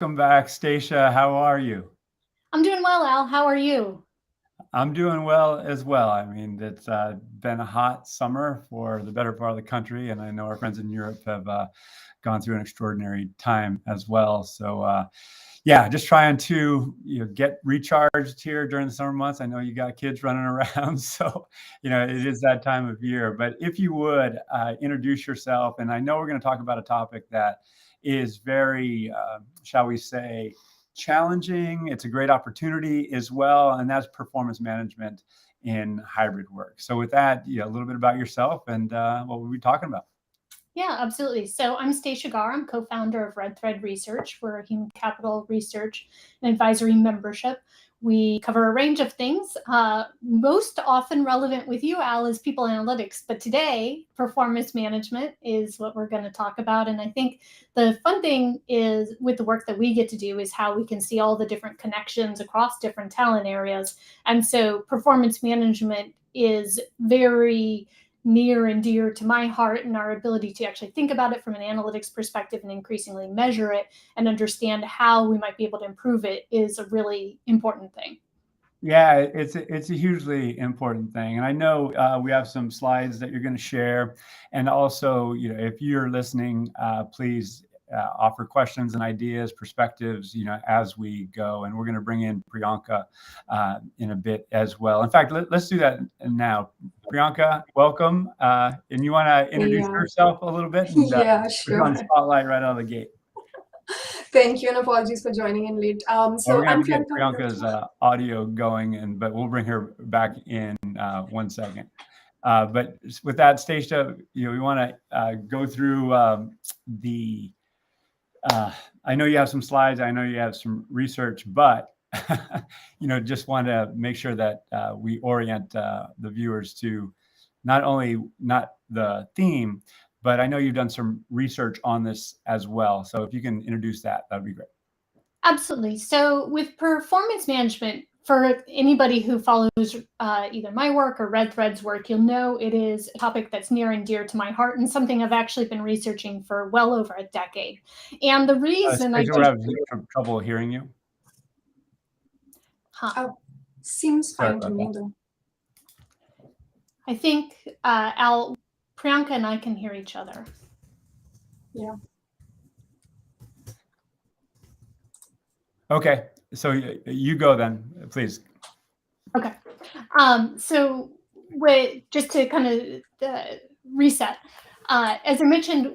Welcome back, Stacia. How are you? I'm doing well, Al. How are you? I'm doing well as well. I mean, it's been a hot summer for the better part of the country, and I know our friends in Europe have gone through an extraordinary time as well. So, yeah, just trying to get recharged here during the summer months. I know you got kids running around, so it is that time of year. But if you would introduce yourself, and I know we're going to talk about a topic that is very, shall we say, challenging. It's a great opportunity as well, and that's performance management in hybrid work. So with that, a little bit about yourself and what we'll be talking about. Yeah, absolutely. So I'm Stacia Gar. I'm co-founder of RedThread Research. We're a human capital research and advisory membership. We cover a range of things. Most often relevant with you, Al, is people analytics. But today, performance management is what we're going to talk about. And I think the fun thing is with the work that we get to do is how we can see all the different connections across different talent areas. And so performance management is very near and dear to my heart, and our ability to actually think about it from an analytics perspective and increasingly measure it and understand how we might be able to improve it is a really important thing. Yeah, it's a hugely important thing, and I know we have some slides that you're going to share, and also, if you're listening, please offer questions and ideas, perspectives, as we go, and we're going to bring in Priyanka in a bit as well. In fact, let's do that now. Priyanka, welcome, and you want to introduce Yeah, yourself a little bit and yeah, put you on sure. the spotlight right out of the gate. Thank you, and apologies for joining in late. And we're So gonna I'm have to get Priyanka. Priyanka's audio going, but we'll bring her back in 1 second. But with that, Stacia, we want to go through the. I know you have some slides. I know you have some research, but just want to make sure that we orient the viewers to not the theme, but I know you've done some research on this as well. So if you can introduce that, that'd be great. Absolutely. So, with performance management, for anybody who follows either my work or RedThread's work, you'll know it is a topic that's near and dear to my heart and something I've actually been researching for well over a decade. And the reason I Stacia, we're chose, having trouble hearing you. huh, Seems Sorry fine to about me that. though. I think Al, Priyanka, and I can hear each other. Yeah. Okay, so you go then, please. Okay. So just to kind of reset, as I mentioned,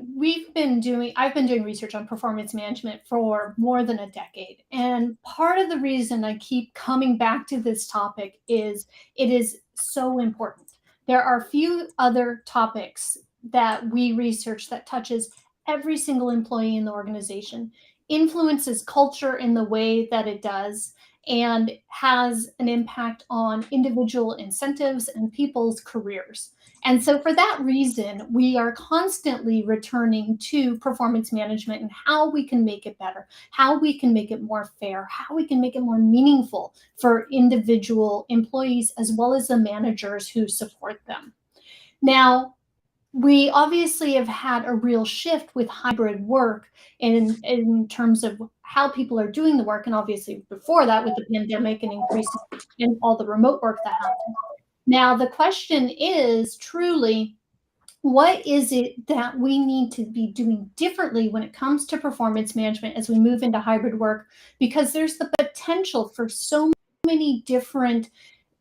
I've been doing research on performance management for more than a decade. And part of the reason I keep coming back to this topic is it is so important. There are few other topics that we research that touches every single employee in the organization, influences culture in the way that it does, and has an impact on individual incentives and people's careers. And so, for that reason, we are constantly returning to performance management and how we can make it better, how we can make it more fair, how we can make it more meaningful for individual employees as well as the managers who support them. Now, we obviously have had a real shift with hybrid work in terms of how people are doing the work, and obviously before that with the pandemic and increasing in all the remote work that happened. Now the question is truly, what is it that we need to be doing differently when it comes to performance management as we move into hybrid work? Because there's the potential for so many different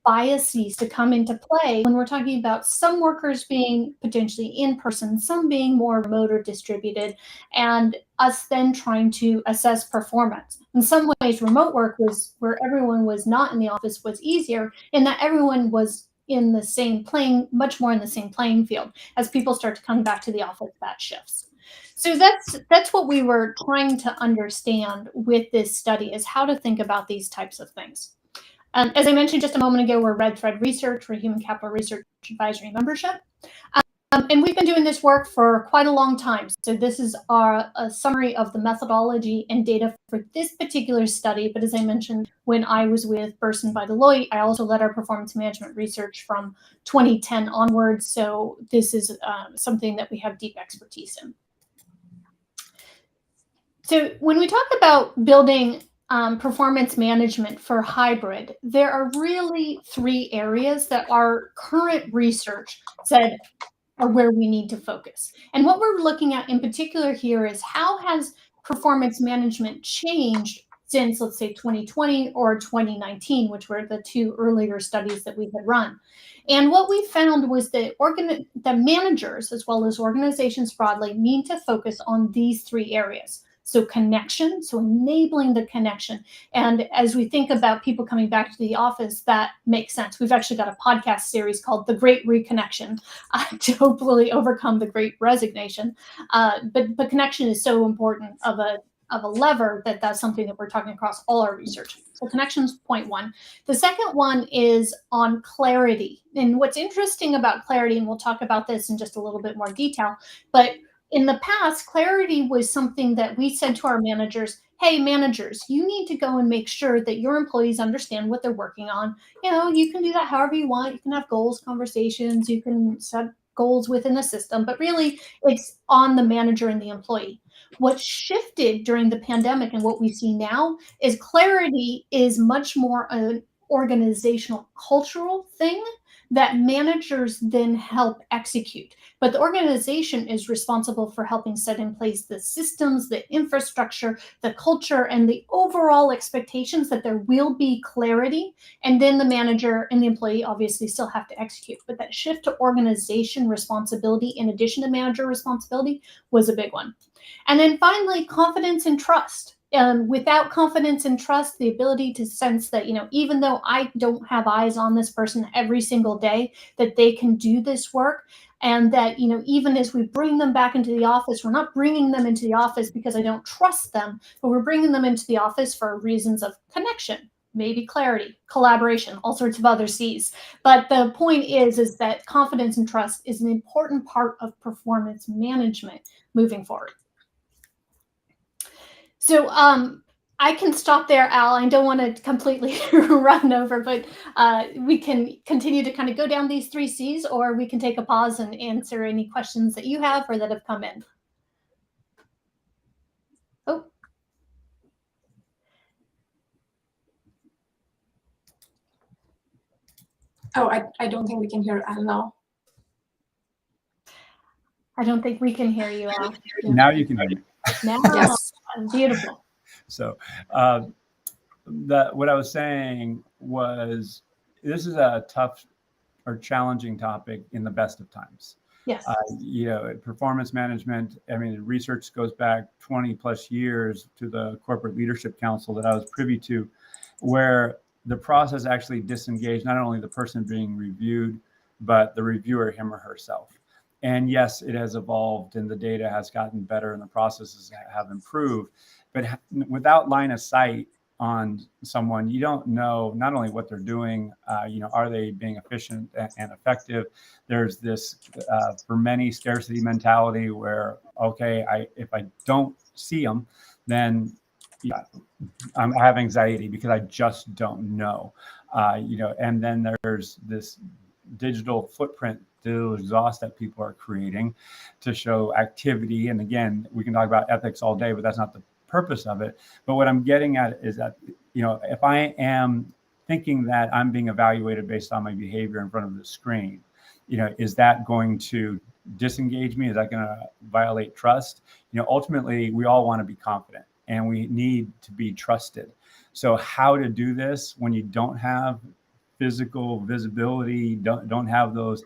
biases to come into play when we're talking about some workers being potentially in person, some being more remote or distributed, and us then trying to assess performance. In some ways, remote work was where everyone was not in the office was easier in that everyone was in the same playing, much more in the same playing field. As people start to come back to the office, that shifts. So that's what we were trying to understand with this study is how to think about these types of things. As I mentioned just a moment ago, we're RedThread Research, we're Human Capital Research Advisory Membership. And we've been doing this work for quite a long time. So this is a summary of the methodology and data for this particular study. But as I mentioned, when I was with Burson by Deloitte, I also led our performance management research from 2010 onwards. So this is something that we have deep expertise in. So when we talk about building performance management for hybrid, there are really 3 areas that our current research said are where we need to focus. And what we're looking at in particular here is how has performance management changed since, let's say, 2020 or 2019, which were the 2 earlier studies that we had run. And what we found was that the managers, as well as organizations broadly, need to focus on these 3 areas. So connection, so enabling the connection. And as we think about people coming back to the office, that makes sense. We've actually got a podcast series called The Great Reconnection to hopefully overcome the Great Resignation. But connection is so important of a lever that's something that we're talking across all our research. So connection's point 1. The second one is on clarity. And what's interesting about clarity, and we'll talk about this in just a little bit more detail, but in the past, clarity was something that we said to our managers, hey, managers, you need to go and make sure that your employees understand what they're working on. You can do that however you want. You can have goals, conversations, you can set goals within the system, but really it's on the manager and the employee. What shifted during the pandemic and what we see now is clarity is much more an organizational cultural thing that managers then help execute. But the organization is responsible for helping set in place the systems, the infrastructure, the culture, and the overall expectations that there will be clarity. And then the manager and the employee obviously still have to execute. But that shift to organization responsibility in addition to manager responsibility was a big one. And then finally, confidence and trust. Without confidence and trust, the ability to sense that, even though I don't have eyes on this person every single day, that they can do this work. And that, even as we bring them back into the office, we're not bringing them into the office because I don't trust them, but we're bringing them into the office for reasons of connection, maybe clarity, collaboration, all sorts of other C's. But the point is that confidence and trust is an important part of performance management moving forward. So I can stop there, Al. I don't want to completely run over, but we can continue to kind of go down these 3 C's, or we can take a pause and answer any questions that you have or that have come in. Oh. Oh, I don't think we can hear Al now. I don't think we can hear you, Al. Now you can hear me. Now, Yes. beautiful. So what I was saying was this is a tough or challenging topic in the best of times. Yes. Performance management, research goes back 20 plus years to the Corporate Leadership Council that I was privy to, where the process actually disengaged not only the person being reviewed, but the reviewer, him or herself. And yes, it has evolved and the data has gotten better and the processes have improved. But without line of sight on someone, you don't know not only what they're doing, are they being efficient and effective? There's this, for many, scarcity mentality where, okay, if I don't see them, then I have anxiety because I just don't know. And then there's this digital footprint to exhaust that people are creating to show activity. And again, we can talk about ethics all day, but that's not the purpose of it. But what I'm getting at is that, if I am thinking that I'm being evaluated based on my behavior in front of the screen, is that going to disengage me? Is that going to violate trust? Ultimately, we all want to be confident and we need to be trusted. So how to do this when you don't have physical visibility, don't have those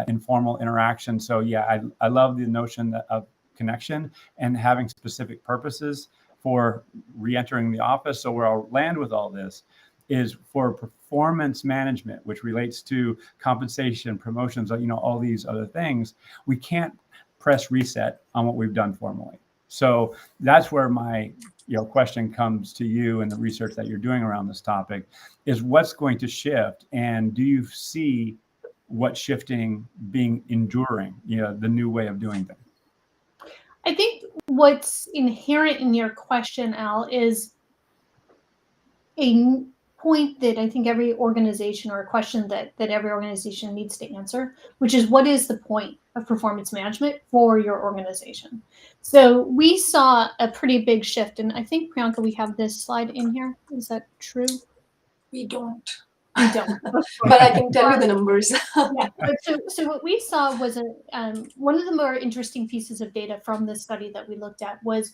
informal interactions. So yeah, I love the notion of connection and having specific purposes for re-entering the office. So where I'll land with all this is for performance management, which relates to compensation, promotions, all these other things. We can't press reset on what we've done formally. So that's where my question comes to you and the research that you're doing around this topic is what's going to shift, and do you see what shifting being enduring, the new way of doing things? I think what's inherent in your question, Al, is point that I think every organization, or a question that every organization needs to answer, which is, what is the point of performance management for your organization? So we saw a pretty big shift, and I think, Priyanka, we have this slide in here. Is that true? We don't. We don't. But I can tell you the numbers. Yeah. But so what we saw was one of the more interesting pieces of data from this study that we looked at was,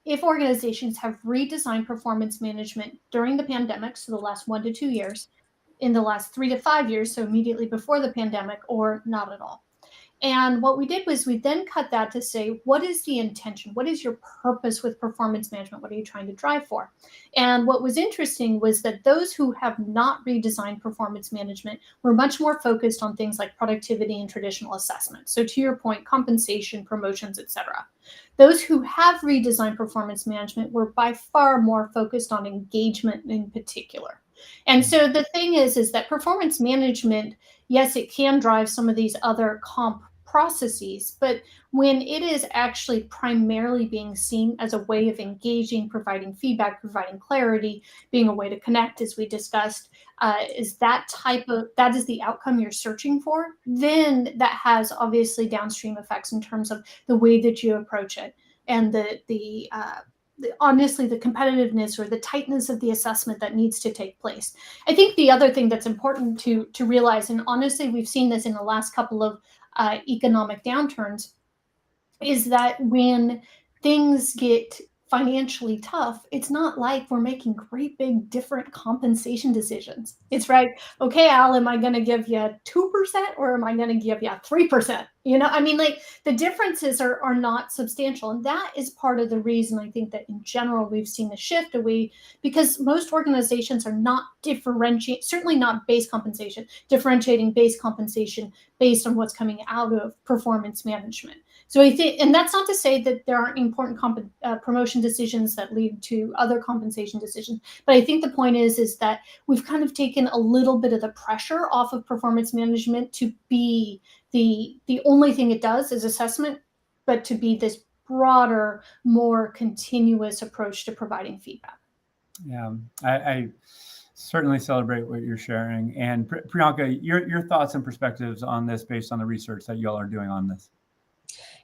if organizations have redesigned performance management during the pandemic, so the last 1 to 2 years, in the last 3 to 5 years, so immediately before the pandemic, or not at all. And what we did was we then cut that to say, what is the intention? What is your purpose with performance management? What are you trying to drive for? And what was interesting was that those who have not redesigned performance management were much more focused on things like productivity and traditional assessment. So to your point, compensation, promotions, etc. Those who have redesigned performance management were by far more focused on engagement in particular. And so the thing is that performance management, yes, it can drive some of these other comp processes, but when it is actually primarily being seen as a way of engaging, providing feedback, providing clarity, being a way to connect, as we discussed, is that is the outcome you're searching for, then that has obviously downstream effects in terms of the way that you approach it, and honestly, the competitiveness or the tightness of the assessment that needs to take place. I think the other thing that's important to realize, and honestly, we've seen this in the last couple of economic downturns, is that when things get financially tough, it's not like we're making great big different compensation decisions. It's right, okay, Al, am I going to give you 2% or am I going to give you 3%? I mean, like, the differences are not substantial. And that is part of the reason I think that in general we've seen a shift away, because most organizations are not differentiating, certainly not base compensation, differentiating base compensation based on what's coming out of performance management. So I think, and that's not to say that there aren't important promotion decisions that lead to other compensation decisions, but I think the point is that we've kind of taken a little bit of the pressure off of performance management to be the only thing it does is assessment, but to be this broader, more continuous approach to providing feedback. Yeah, I certainly celebrate what you're sharing. And Priyanka, your thoughts and perspectives on this based on the research that y'all are doing on this.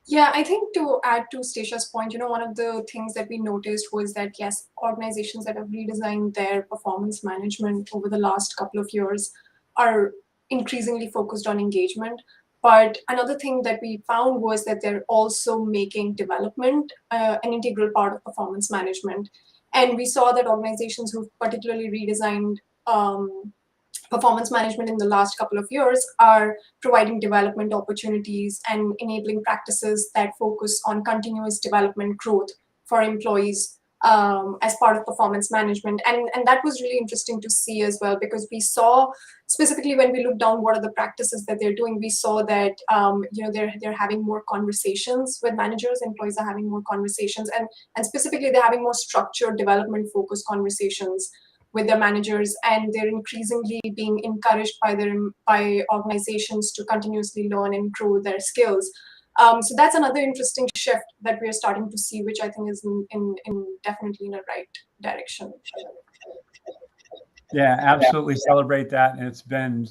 Yeah, I think to add to Stacia's point, one of the things that we noticed was that, yes, organizations that have redesigned their performance management over the last couple of years are increasingly focused on engagement. But another thing that we found was that they're also making development an integral part of performance management. And we saw that organizations who've particularly redesigned performance management in the last couple of years are providing development opportunities and enabling practices that focus on continuous development growth for employees as part of performance management. And that was really interesting to see as well, because we saw, specifically when we looked down what are the practices that they're doing, we saw that they're having more conversations with managers, employees are having more conversations, and specifically they're having more structured development focused conversations with their managers, and they're increasingly being encouraged by organizations to continuously learn and grow their skills. So that's another interesting shift that we're starting to see, which I think is definitely in the right direction. Yeah, absolutely celebrate that. And it's been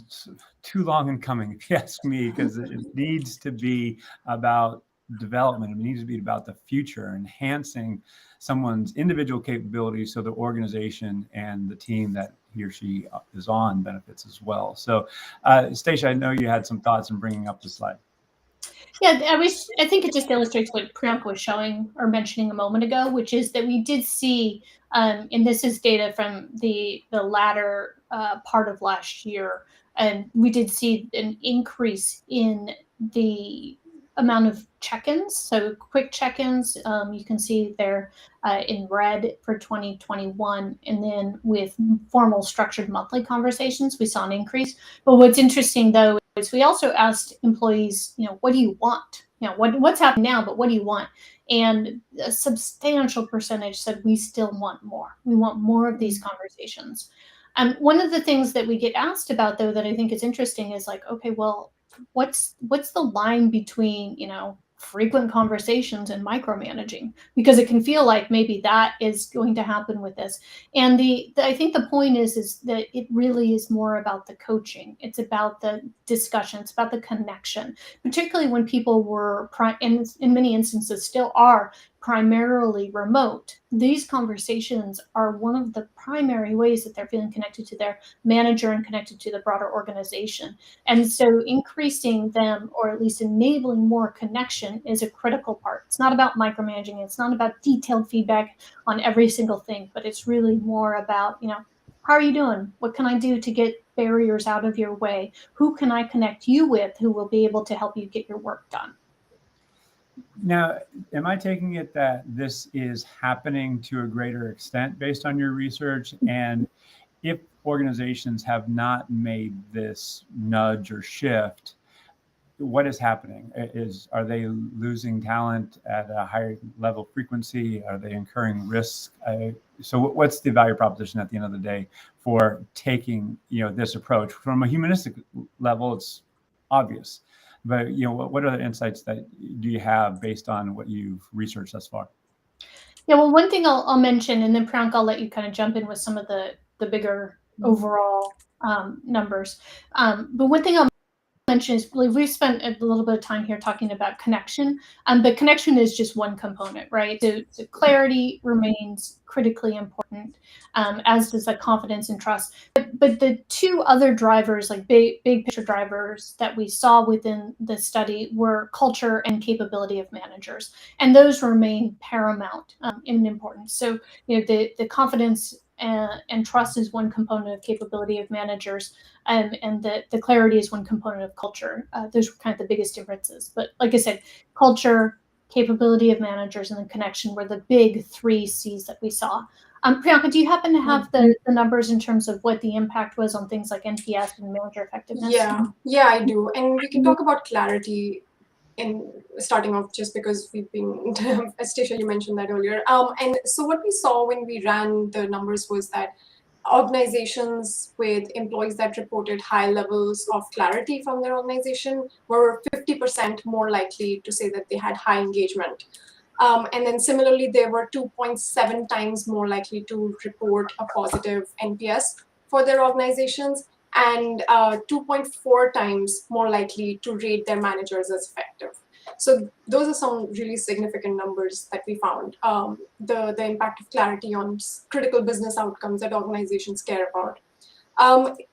too long in coming, if you ask me, because it needs to be about development. It needs to be about the future, enhancing someone's individual capabilities so the organization and the team that he or she is on benefits as well. So, Stacia, I know you had some thoughts in bringing up the slide. Yeah, I think it just illustrates what Priyanka was showing or mentioning a moment ago, which is that we did see, and this is data from the latter part of last year, and we did see an increase in the amount of check-ins. So quick check-ins, you can see there in red for 2021, and then with formal structured monthly conversations, we saw an increase. But what's interesting though is we also asked employees, what do you want? What's happening now, but what do you want? And a substantial percentage said we still want more. We want more of these conversations. One of the things that we get asked about though that I think is interesting is like, okay, well, what's the line between frequent conversations and micromanaging, because it can feel like maybe that is going to happen with this. And I think the point is that it really is more about the coaching. It's about the discussion. It's about the connection, particularly when people were, in many instances still are, primarily remote. These conversations are one of the primary ways that they're feeling connected to their manager and connected to the broader organization. And so increasing them, or at least enabling more connection, is a critical part. It's not about micromanaging. It's not about detailed feedback on every single thing, but it's really more about, how are you doing? What can I do to get barriers out of your way? Who can I connect you with who will be able to help you get your work done? Now, am I taking it that this is happening to a greater extent based on your research? And if organizations have not made this nudge or shift, what is happening? Are they losing talent at a higher level frequency? Are they incurring risk? So what's the value proposition at the end of the day for taking this approach? From a humanistic level, it's obvious. But what other insights do you have based on what you've researched thus far? Yeah, well, one thing I'll mention, and then Priyanka, I'll let you kind of jump in with some of the bigger overall numbers. But one thing I'll mention is we've spent a little bit of time here talking about connection, but connection is just one component, right? So clarity remains critically important, as does the confidence and trust. But the two other drivers, like big picture drivers that we saw within the study, were culture and capability of managers, and those remain paramount in importance. So the confidence and trust is one component of capability of managers, and the clarity is one component of culture. Those were kind of the biggest differences. But like I said, culture, capability of managers, and then connection were the big 3 C's that we saw. Priyanka, do you happen to have the numbers in terms of what the impact was on things like NPS and manager effectiveness? Yeah, I do. And we can talk about clarity in starting off, just because we've been, Stacia, you mentioned that earlier. And so what we saw when we ran the numbers was that organizations with employees that reported high levels of clarity from their organization were 50% more likely to say that they had high engagement. And then similarly, they were 2.7 times more likely to report a positive NPS for their organizations, and 2.4 times more likely to rate their managers as effective. So those are some really significant numbers that we found. The impact of clarity on critical business outcomes that organizations care about.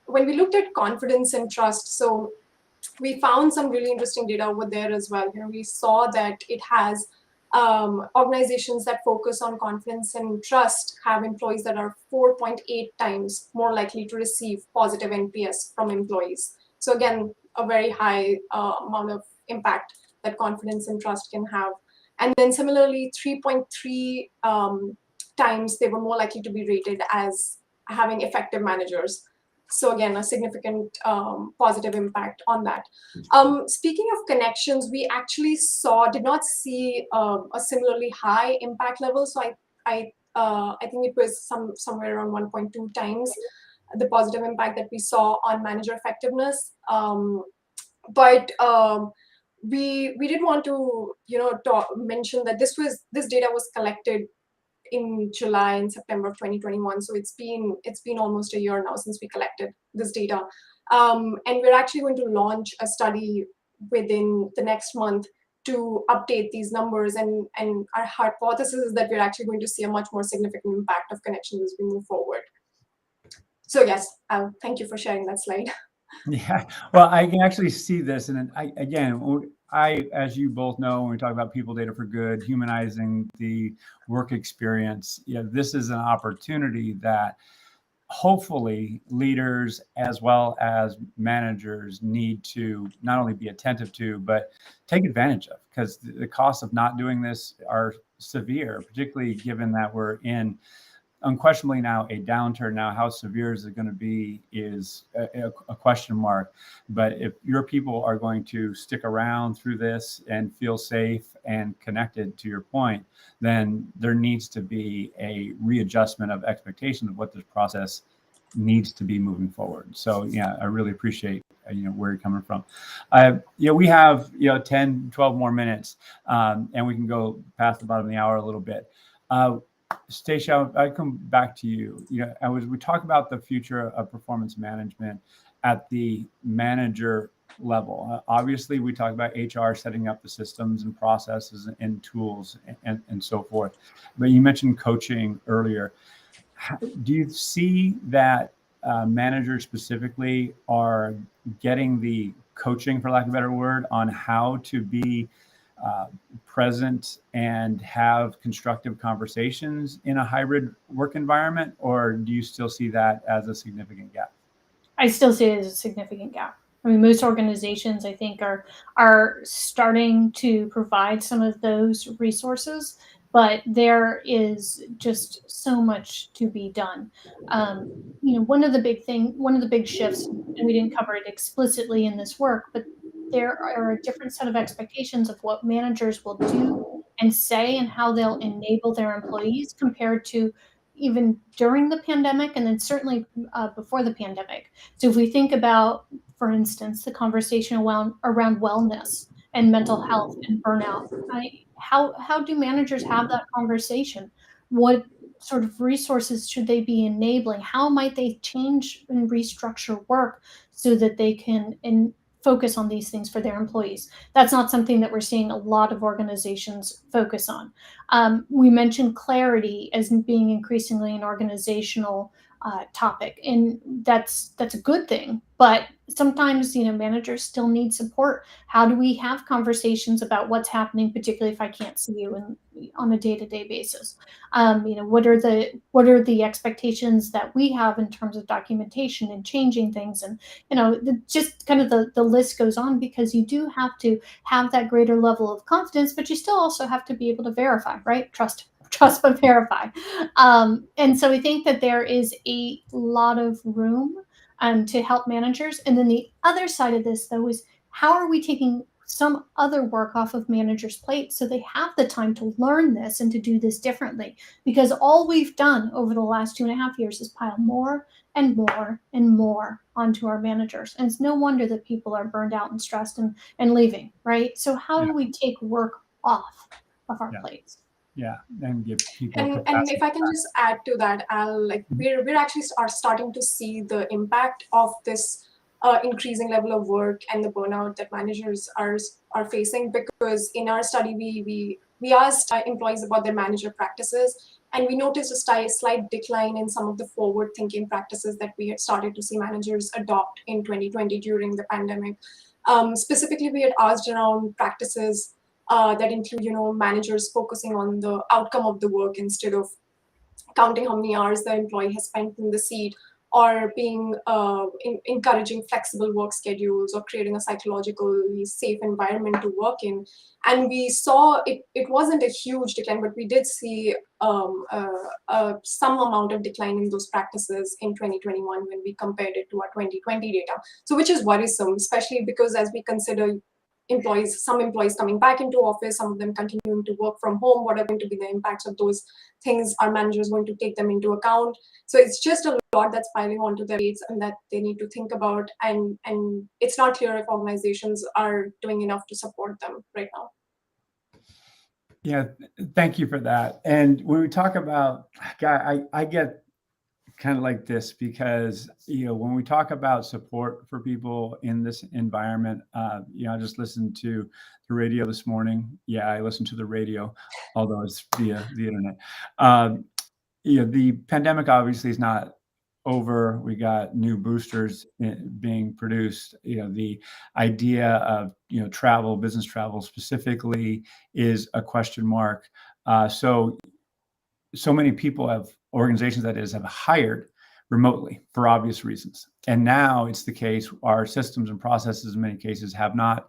When we looked at confidence and trust, so we found some really interesting data over there as well. We saw that it has organizations that focus on confidence and trust have employees that are 4.8 times more likely to receive positive NPS from employees. So again, a very high amount of impact that confidence and trust can have. And then similarly, 3.3 times they were more likely to be rated as having effective managers. So again, a significant positive impact on that. Speaking of connections, we actually did not see a similarly high impact level. So I think it was somewhere around 1.2 times the positive impact that we saw on manager effectiveness. But we did want to mention that this data was collected in July and September of 2021. So it's been almost a year now since we collected this data. And we're actually going to launch a study within the next month to update these numbers. And our hypothesis is that we're actually going to see a much more significant impact of connections as we move forward. So yes, thank you for sharing that slide. Yeah, well, I can actually see this. And as you both know, when we talk about people data for good, humanizing the work experience, this is an opportunity that hopefully leaders as well as managers need to not only be attentive to, but take advantage of, because the costs of not doing this are severe, particularly given that we're in unquestionably now a downturn. Now, how severe is it going to be is a question mark. But if your people are going to stick around through this and feel safe and connected, to your point, then there needs to be a readjustment of expectation of what this process needs to be moving forward. So yeah, I really appreciate where you're coming from. We have 10, 12 more minutes, and we can go past the bottom of the hour a little bit. Stacia, I come back to you. As we talk about the future of performance management at the manager level, obviously we talk about HR setting up the systems and processes and tools and so forth. But you mentioned coaching earlier. Do you see that managers specifically are getting the coaching, for lack of a better word, on how to be present and have constructive conversations in a hybrid work environment, or do you still see that as a significant gap? I still see it as a significant gap. I mean, most organizations, I think, are starting to provide some of those resources, but there is just so much to be done. One of the big shifts, and we didn't cover it explicitly in this work, but there are a different set of expectations of what managers will do and say and how they'll enable their employees compared to even during the pandemic and then certainly before the pandemic. So if we think about, for instance, the conversation around wellness and mental health and burnout, how do managers have that conversation? What sort of resources should they be enabling? How might they change and restructure work so that they can focus on these things for their employees? That's not something that we're seeing a lot of organizations focus on. We mentioned clarity as being increasingly an organizational topic, and that's a good thing. But sometimes, managers still need support. How do we have conversations about what's happening, particularly if I can't see you on a day-to-day basis? What are the expectations that we have in terms of documentation and changing things? And just kind of the list goes on, because you do have to have that greater level of confidence, but you still also have to be able to verify, right? Trust but verify. And so I think that there is a lot of room to help managers. And then the other side of this, though, is how are we taking some other work off of managers' plates so they have the time to learn this and to do this differently? Because all we've done over the last 2.5 years is pile more and more and more onto our managers. And it's no wonder that people are burned out and stressed and leaving, right? So how do we take work off of our plates? Yeah, and give people. And if I can just add to that, Al, we're actually are starting to see the impact of this increasing level of work and the burnout that managers are facing, because in our study we asked employees about their manager practices, and we noticed a slight decline in some of the forward-thinking practices that we had started to see managers adopt in 2020 during the pandemic. Specifically, we had asked around practices that include, managers focusing on the outcome of the work instead of counting how many hours the employee has spent in the seat, or being encouraging flexible work schedules, or creating a psychologically safe environment to work in. And we saw it wasn't a huge decline, but we did see some amount of decline in those practices in 2021 when we compared it to our 2020 data. So which is worrisome, especially because as we consider some employees coming back into office, some of them continuing to work from home, what are going to be the impacts of those things? Are managers going to take them into account? So it's just a lot that's piling onto their plates and that they need to think about, and it's not clear if organizations are doing enough to support them right now. Yeah, thank you for that. And when we talk about, I get kind of like this, because when we talk about support for people in this environment, I just listened to the radio this morning. Yeah, I listened to the radio, although it's via the internet. The pandemic obviously is not over. We got new boosters being produced. The idea of travel, business travel specifically, is a question mark. So many people organizations have hired remotely for obvious reasons. And now it's the case, our systems and processes in many cases have not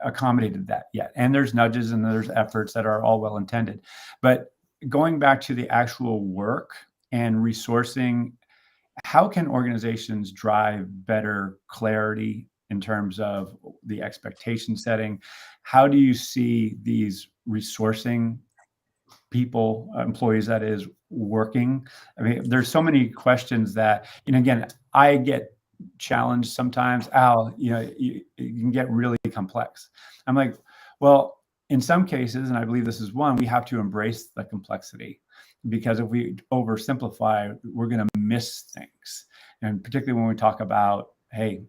accommodated that yet. And there's nudges and there's efforts that are all well intended. But going back to the actual work and resourcing, how can organizations drive better clarity in terms of the expectation setting? How do you see these resourcing people, employees that is, working? I mean, there's so many questions that, again, I get challenged sometimes. Al, you can get really complex. I'm like, well, in some cases, and I believe this is one, we have to embrace the complexity, because if we oversimplify, we're going to miss things. And particularly when we talk about, hey,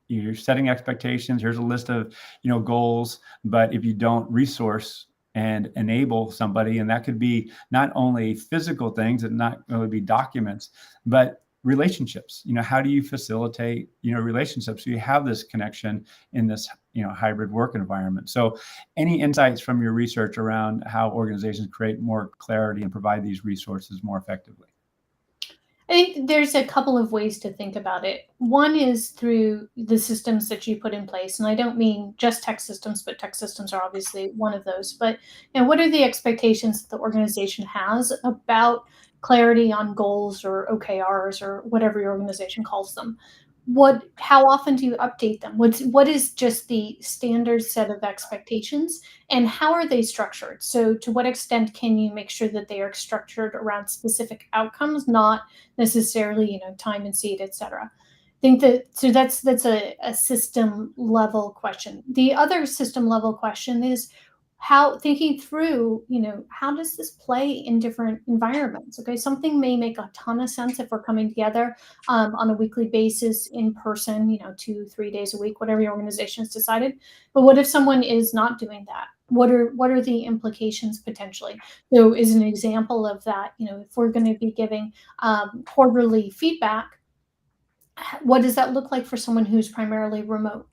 you're setting expectations, here's a list of goals, but if you don't resource and enable somebody, and that could be not only physical things and not only be documents, but relationships. How do you facilitate relationships so you have this connection in this hybrid work environment? So any insights from your research around how organizations create more clarity and provide these resources more effectively? I think there's a couple of ways to think about it. One is through the systems that you put in place. And I don't mean just tech systems, but tech systems are obviously one of those. But what are the expectations that the organization has about clarity on goals or OKRs or whatever your organization calls them? How often do you update them? What is just the standard set of expectations, and how are they structured? So to what extent can you make sure that they are structured around specific outcomes, not necessarily time and seed, etc. Think that so that's a system level question. The other system level question is how thinking through, how does this play in different environments? Okay, something may make a ton of sense if we're coming together on a weekly basis in person, 2-3 days a week, whatever your organization has decided. But what if someone is not doing that? What are the implications potentially? So, as an example of that, if we're going to be giving quarterly feedback, what does that look like for someone who's primarily remote?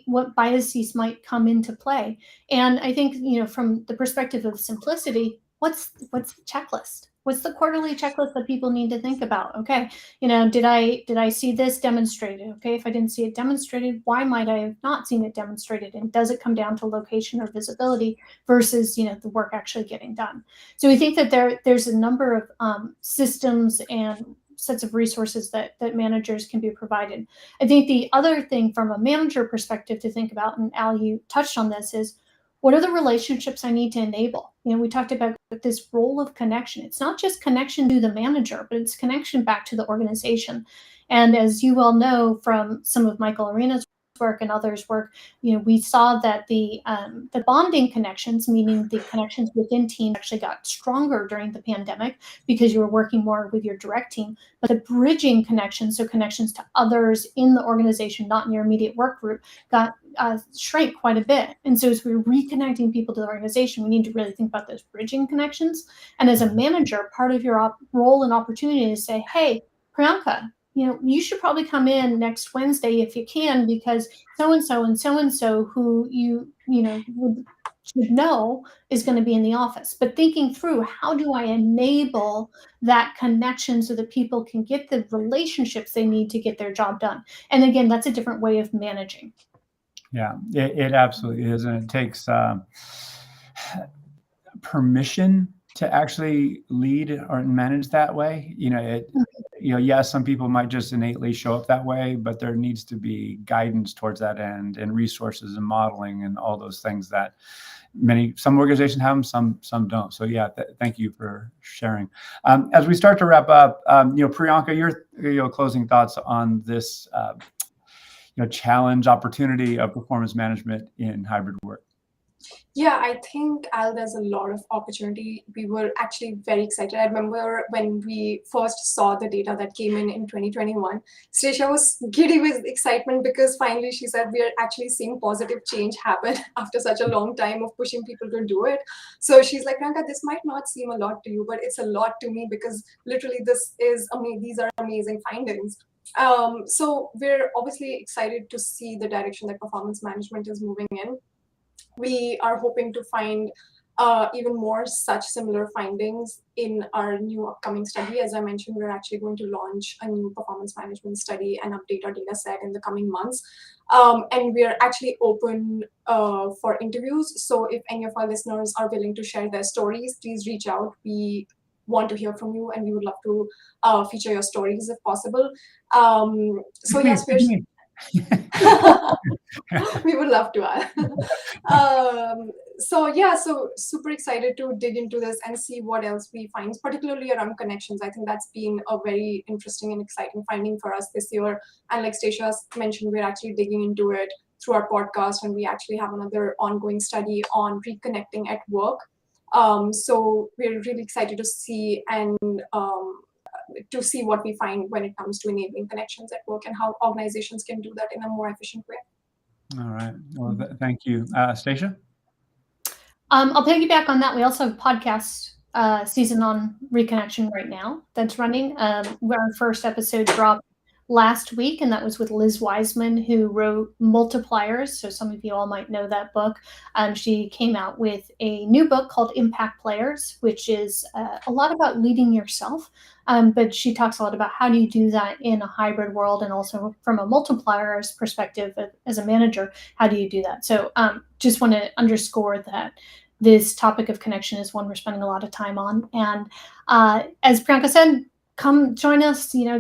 What biases might come into play? And I think, from the perspective of simplicity, what's the checklist? What's the quarterly checklist that people need to think about? Okay, did I see this demonstrated? Okay, if I didn't see it demonstrated, why might I have not seen it demonstrated? And does it come down to location or visibility versus the work actually getting done? So we think that there's a number of systems and sets of resources that managers can be provided. I think the other thing from a manager perspective to think about, and Al, you touched on this, is what are the relationships I need to enable? We talked about this role of connection. It's not just connection to the manager, but it's connection back to the organization. And as you well know from some of Michael Arena's work and others' work, we saw that the bonding connections, meaning the connections within teams, actually got stronger during the pandemic because you were working more with your direct team. But the bridging connections, so connections to others in the organization, not in your immediate work group, got shrank quite a bit. And so as we're reconnecting people to the organization, we need to really think about those bridging connections. And as a manager, part of your role and opportunity is to say, hey, Priyanka, you should probably come in next Wednesday if you can, because so-and-so and so-and-so who should know is going to be in the office. But thinking through, how do I enable that connection so that people can get the relationships they need to get their job done? And again, that's a different way of managing. Yeah, it absolutely is. And it takes permission to actually lead or manage that way. Yes, some people might just innately show up that way, but there needs to be guidance towards that end, and resources and modeling and all those things that some organizations have them, some don't. So yeah, thank you for sharing. As we start to wrap up, Priyanka, your closing thoughts on this challenge, opportunity of performance management in hybrid work. Yeah, I think, Al, there's a lot of opportunity. We were actually very excited. I remember when we first saw the data that came in 2021, Stacia was giddy with excitement because finally she said we are actually seeing positive change happen after such a long time of pushing people to do it. So she's like, Priyanka, this might not seem a lot to you, but it's a lot to me because literally these are amazing findings. So we're obviously excited to see the direction that performance management is moving in. We are hoping to find even more such similar findings in our new upcoming study. As I mentioned, we're actually going to launch a new performance management study and update our data set in the coming months. And we are actually open for interviews. So if any of our listeners are willing to share their stories, please reach out. We want to hear from you, and we would love to feature your stories if possible. So yes, We would love to add. So yeah, so super excited to dig into this and see what else we find, particularly around connections. I think that's been a very interesting and exciting finding for us this year. And like Stacia mentioned, we're actually digging into it through our podcast, and we actually have another ongoing study on reconnecting at work. So we're really excited to see what we find when it comes to enabling connections at work and how organizations can do that in a more efficient way. All right. Well, thank you. Stacia? I'll piggyback on that. We also have a podcast season on reconnection right now that's running. Our first episode dropped last week, and that was with Liz Wiseman, who wrote Multipliers. So some of you all might know that book. She came out with a new book called Impact Players, which is a lot about leading yourself. But she talks a lot about how do you do that in a hybrid world, and also from a multiplier's perspective as a manager, how do you do that? So just want to underscore that this topic of connection is one we're spending a lot of time on. And as Priyanka said, come join us. You know,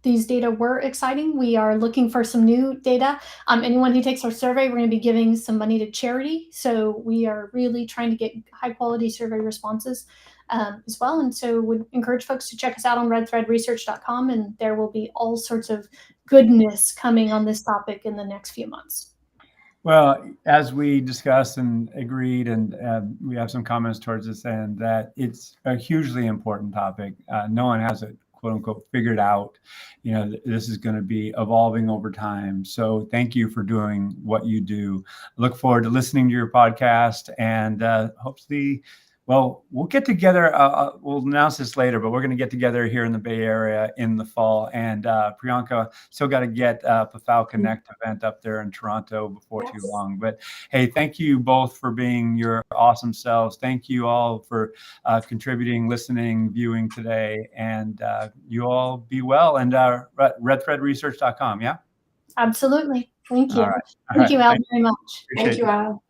these data were exciting. We are looking for some new data. Anyone who takes our survey, we're going to be giving some money to charity. So we are really trying to get high quality survey responses as well. And so would encourage folks to check us out on redthreadresearch.com, and there will be all sorts of goodness coming on this topic in the next few months. Well, as we discussed and agreed, and we have some comments towards this end, that it's a hugely important topic. No one has it, quote unquote, figured out. You know, this is going to be evolving over time. So thank you for doing what you do. Look forward to listening to your podcast, and hopefully, well, we'll get together. We'll announce this later, but we're going to get together here in the Bay Area in the fall. And Priyanka, still got to get PAFOW Connect event up there in Toronto before too long. But hey, thank you both for being your awesome selves. Thank you all for contributing, listening, viewing today. And you all be well. And redthreadresearch.com, yeah? Absolutely. Thank you. All right. Thank you, Al, very much. Thank you, Al.